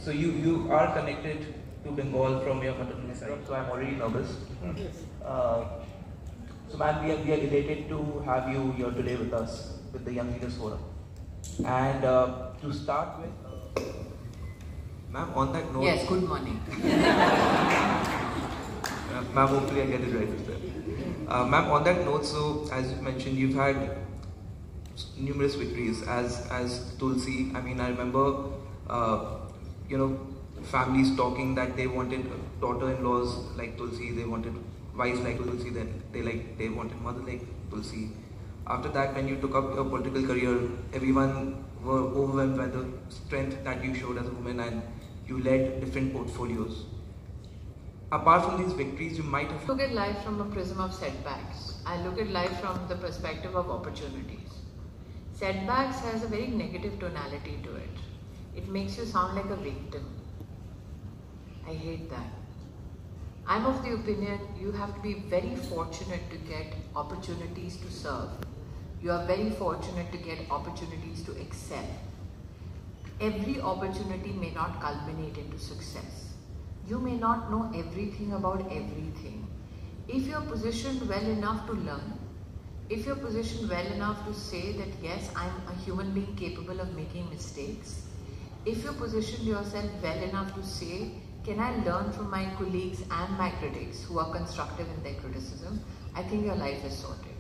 So you are connected to Bengal from your maternal side, so I'm already nervous. So ma'am, we are delighted to have you here today with us, with the Young Leaders Forum. And to start with, ma'am, on that note... Yes, good morning. Ma'am, hopefully I get it right as well. Ma'am, on that note, so as you mentioned, you've had numerous victories as Tulsi. I mean, I remember, families talking that they wanted daughter-in-laws like Tulsi, they wanted wives like Tulsi, then they wanted mother like Tulsi. After that, when you took up your political career, everyone were overwhelmed by the strength that you showed as a woman, and you led different portfolios. Apart from these victories, you might have... Look at life from a prism of setbacks. I look at life from the perspective of opportunities. Setbacks has a very negative tonality to it. It makes you sound like a victim. I hate that. I'm of the opinion you have to be very fortunate to get opportunities to serve. You are very fortunate to get opportunities to excel. Every opportunity may not culminate into success. You may not know everything about everything. If you're positioned well enough to learn, if you're positioned well enough to say that yes, I'm a human being capable of making mistakes, if you position yourself well enough to say, can I learn from my colleagues and my critics who are constructive in their criticism, I think your life is sorted.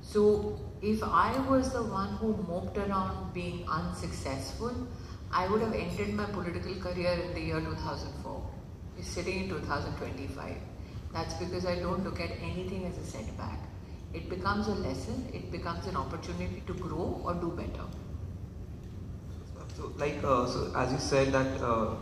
So if I was the one who moped around being unsuccessful, I would have ended my political career in the year 2004. We're sitting in 2025. That's because I don't look at anything as a setback. It becomes a lesson, it becomes an opportunity to grow or do better. So, so as you said that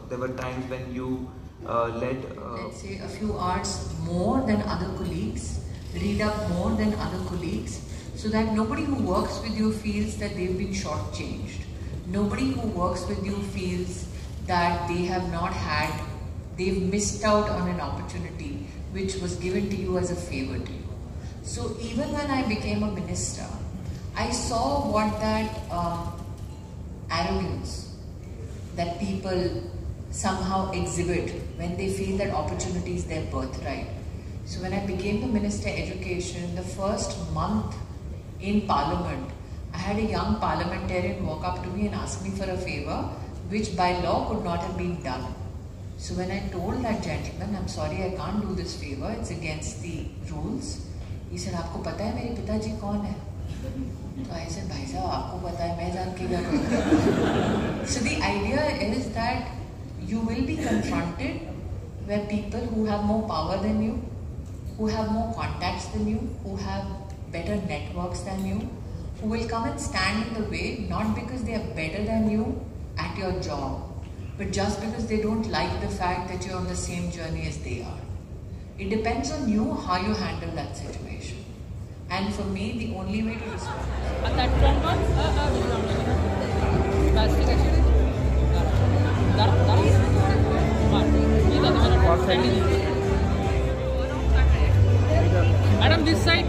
there were times when you led... Let's say a few hours more than other colleagues, read up more than other colleagues, so that nobody who works with you feels that they've been shortchanged. Nobody who works with you feels that they have not had, they've missed out on an opportunity which was given to you as a favor to you. So even when I became a minister, I saw what that arrogance that people somehow exhibit when they feel that opportunity is their birthright. So when I became the Minister of Education, the first month in Parliament, I had a young parliamentarian walk up to me and ask me for a favor, which by law could not have been done. So when I told that gentleman, I'm sorry, I can't do this favor, it's against the rules. He said, "Aapko pata hai mere pitaji kaun hai?" So I said, "Bhai sahab, aapko pata hai, main jaan ke kya karunga?" So the idea is that you will be confronted where people who have more power than you, who have more contacts than you, who have better networks than you, who will come and stand in the way, not because they are better than you at your job, but just because they don't like the fact that you're on the same journey as they are. It depends on you how you handle that situation. And for me, the only way to respond. Madam, this side.